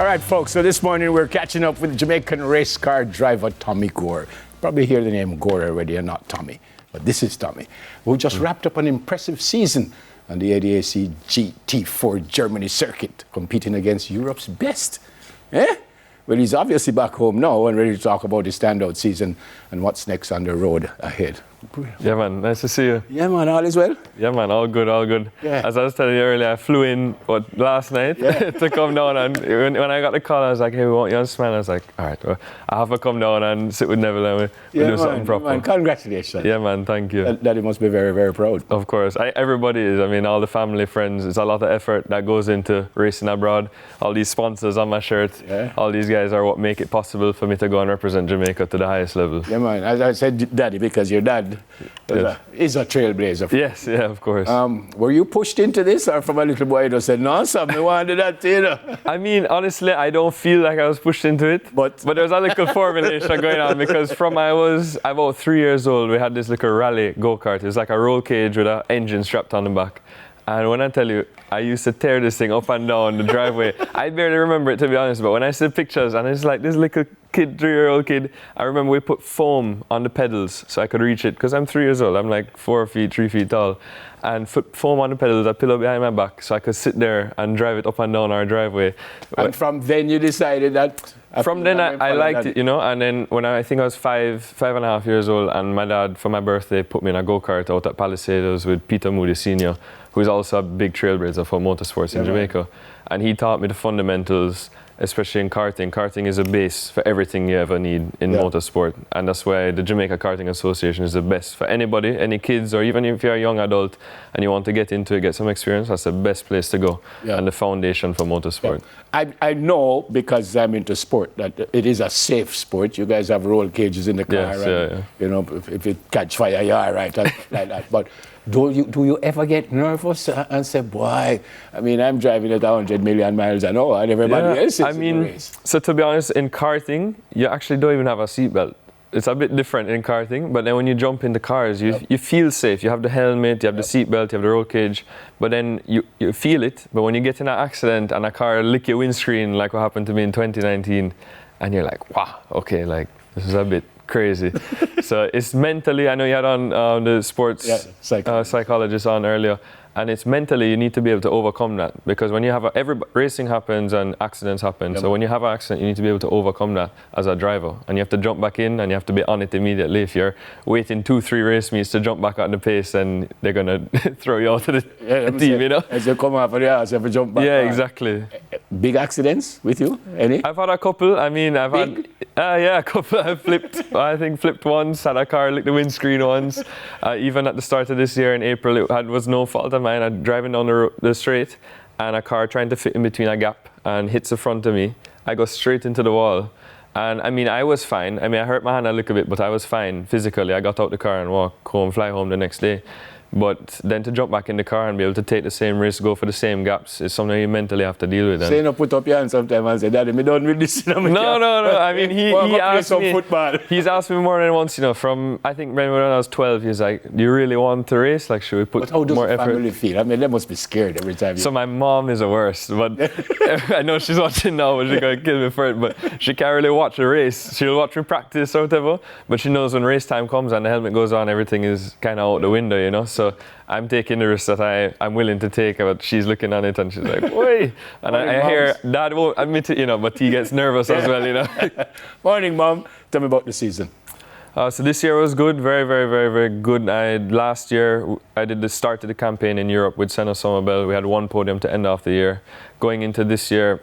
All right, folks, so this morning we're catching up with Jamaican race car driver Tommy Gore. Probably hear the name Gore already and not Tommy, but this is Tommy, who just wrapped up an impressive season on the ADAC GT4 Germany circuit, competing against Europe's best. Eh? Well, he's obviously back home now and ready to talk about his standout season and what's next on the road ahead. Yeah, man, nice to see you. Yeah, man, all is well? Yeah, man, all good, all good. Yeah. As I was telling you earlier, I flew in last night to come down, and when I got the call, I was like, hey, we want you on Smile. I was like, all right, well, I have to come down and sit with Neville and we do something proper. Man, congratulations. Yeah, man, thank you. Daddy must be very, very proud. Of course, everybody is. I mean, all the family, friends, it's a lot of effort that goes into racing abroad. All these sponsors on my shirt, all these guys are what make it possible for me to go and represent Jamaica to the highest level. Yeah, man, as I said, Daddy, because your dad is a trailblazer. Yes, yeah, of course. Were you pushed into this, or from a little boy you said, no, something wanted that, you know? I mean, honestly, I don't feel like I was pushed into it, but there's a little formulation going on, because from I was about 3 years old, we had this little rally go-kart. It's like a roll cage with an engine strapped on the back. And when I tell you, I used to tear this thing up and down the driveway. I barely remember it, to be honest, but when I see pictures, and it's like this little kid, 3-year-old kid, I remember we put foam on the pedals so I could reach it, because I'm 3 years old. I'm like 4 feet, 3 feet tall. And put foam on the pedals, a pillow behind my back, so I could sit there and drive it up and down our driveway. And from then you decided that? From then I liked it, you know, and then when I think I was 5.5 years old, and my dad, for my birthday, put me in a go-kart out at Palisados with Peter Moody Sr., who's also a big trailblazer for motorsports in Jamaica. Right. And he taught me the fundamentals, especially in karting. Karting is a base for everything you ever need in motorsport. And that's why the Jamaica Karting Association is the best for anybody, any kids, or even if you're a young adult and you want to get into it, get some experience, that's the best place to go. And the foundation for motorsport. I know, because I'm into sport, that it is a safe sport. You guys have roll cages in the car. Yes, you know, if it catch fire, you're all right, like that. But do you ever get nervous and say, boy, I mean, I'm driving at 100 million miles an hour and everybody else is in the race. So to be honest, in karting, you actually don't even have a seatbelt. It's a bit different in karting, but then when you jump in the cars, you feel safe. You have the helmet, you have the seatbelt, you have the roll cage, but then you feel it. But when you get in an accident and a car lick your windscreen, like what happened to me in 2019, and you're like, wow, okay, like, this is a bit crazy. So it's mentally, I know you had on the sports psychologist on earlier, and it's mentally, you need to be able to overcome that, because when you have racing happens and accidents happen. So when you have an accident, you need to be able to overcome that as a driver, and you have to jump back in and you have to be on it immediately. If you're waiting 2-3 race meets to jump back on the pace, and they're gonna throw you out of the team, you know. As you come off of the house, you have to jump back. Yeah, exactly. Big accidents with you? Any? I've had a couple. I mean, I've had a couple. I've flipped. I think flipped once. Had a car lick the windscreen once. Even at the start of this year in April, it was no fault of mine. I'm driving down the straight, and a car trying to fit in between a gap and hits the front of me. I go straight into the wall. And I mean, I was fine. I mean, I hurt my hand a little bit, but I was fine physically. I got out the car and walked home, fly home the next day. But then to jump back in the car and be able to take the same risk, go for the same gaps, is something you mentally have to deal with. So you know, put up your hand sometimes and say, Daddy, me done with this. No. I mean, he asked me. Football. He's asked me more than once, you know, from, I think when I was 12, he's like, do you really want to race? Like, should we put more effort? But how does the family feel? I mean, they must be scared every time. So my mom is the worst, but I know she's watching now, but she's going to kill me for it. But she can't really watch a race. She'll watch me practice or whatever, but she knows when race time comes and the helmet goes on, everything is kind of out the window, you know. So I'm taking the risk that I'm willing to take, but she's looking on it and she's like, "Oi!" And I hear Dad won't admit it, you know, but he gets nervous as well, you know. Morning, Mom. Tell me about the season. So this year was good, very, very, very, very good. Last year I did the start of the campaign in Europe with Senna Somerville. We had 1 podium to end off the year. Going into this year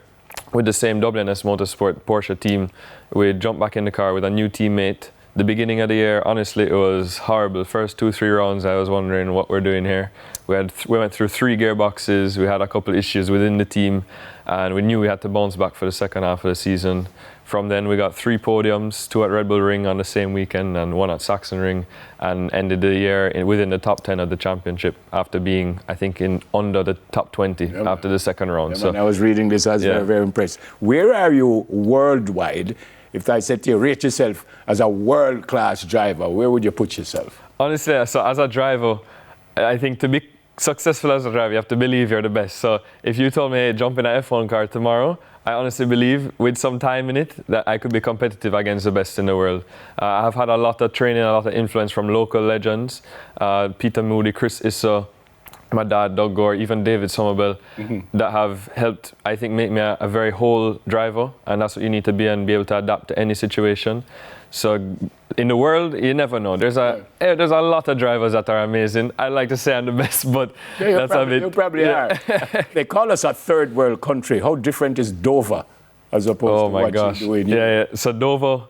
with the same WNS Motorsport Porsche team, we jumped back in the car with a new teammate. The beginning of the year, honestly, it was horrible. First 2-3 rounds, I was wondering what we're doing here. We went through 3 gearboxes. We had a couple issues within the team, and we knew we had to bounce back for the second half of the season. From then, we got 3 podiums, 2 at Red Bull Ring on the same weekend, and 1 at Saxon Ring, and ended the year within the top 10 of the championship after being, I think, under the top 20 after the second round. So I was reading this, I was very, very impressed. Where are you worldwide? If I said to you, rate yourself as a world-class driver, where would you put yourself? Honestly, so as a driver, I think to be successful as a driver, you have to believe you're the best. So if you told me, hey, jump in an F1 car tomorrow, I honestly believe with some time in it that I could be competitive against the best in the world. I've had a lot of training, a lot of influence from local legends, Peter Moody, Chris Issa, my dad, Doug Gore, even David Somerville, that have helped, I think, make me a very whole driver, and that's what you need to be and be able to adapt to any situation. So in the world, you never know. There's a lot of drivers that are amazing. I like to say I'm the best, but that's a bit... You probably are. They call us a third world country. How different is Dover as opposed to what you're doing? Yeah. So Dover,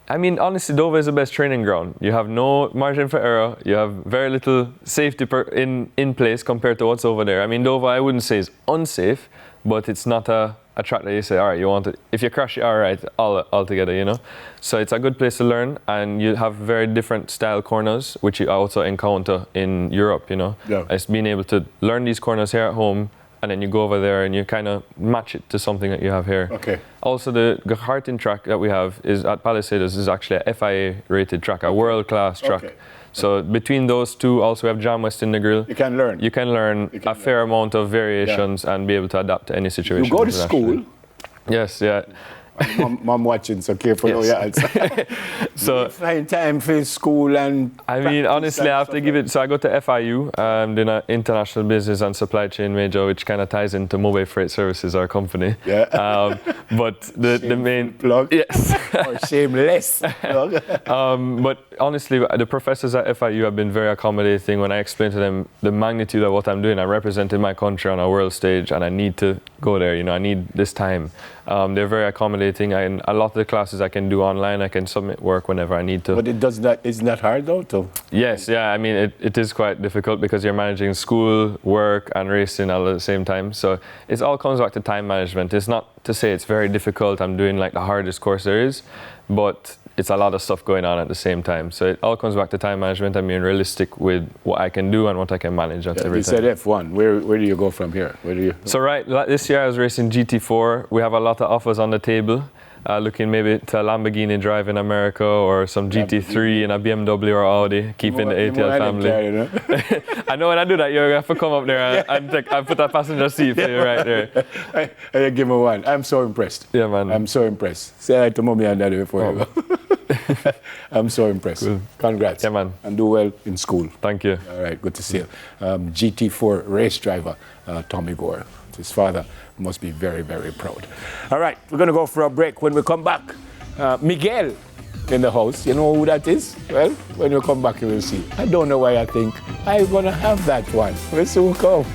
I mean, honestly, Dover is the best training ground. You have no margin for error. You have very little safety in place compared to what's over there. I mean, Dover, I wouldn't say is unsafe, but it's not a track that you say, all right, you want it. If you crash, you're all right, all together, you know. So it's a good place to learn, and you have very different style corners, which you also encounter in Europe, you know. Yeah. It's being able to learn these corners here at home, and then you go over there and you kind of match it to something that you have here. Okay. Also, the karting track that we have is at Palisades is actually a FIA rated track, a world-class track. Okay. So between those two, also we have Jam West in the grill. You can learn. You can learn a fair amount of variations and be able to adapt to any situation. You go to school. Yes, yeah. Mom watching, so careful. Yes. So find time for school and. I mean, honestly, I have to give it. So I go to FIU, doing an international business and supply chain major, which kind of ties into Mobile Freight Services, our company. Yeah. But the main plug. Yes. Or shameless plug. But honestly, the professors at FIU have been very accommodating. When I explain to them the magnitude of what I'm doing, I'm representing my country on a world stage, and I need to go there. You know, I need this time. They're very accommodating, and a lot of the classes I can do online. I can submit work whenever I need to. But isn't that hard though? Yes, yeah. I mean, it is quite difficult because you're managing school, work, and racing all at the same time. So it all comes back to time management. It's not to say it's very difficult. I'm doing like the hardest course there is, but it's a lot of stuff going on at the same time. So it all comes back to time management and being realistic with what I can do and what I can manage. That's everything. You said F1. Where do you go from here? So this year I was racing GT4. We have a lot of offers on the table. Looking maybe to a Lamborghini drive in America or some GT3 in a BMW or Audi, keeping the ATL family. I know when I do that, you're going to have to come up there and put a passenger seat for you right there. I give me one. I'm so impressed. Yeah, man. I'm so impressed. Say hi to mommy and daddy before you go. I'm so impressed. Cool. Congrats. Yeah, man. And do well in school. Thank you. All right, good to see you. GT4 race driver, Tommy Gore. His father must be very, very proud. All right, we're going to go for a break. When we come back, Miguel in the house. You know who that is? Well, when you come back, you will see. I don't know why I think I'm going to have that one. We'll soon come.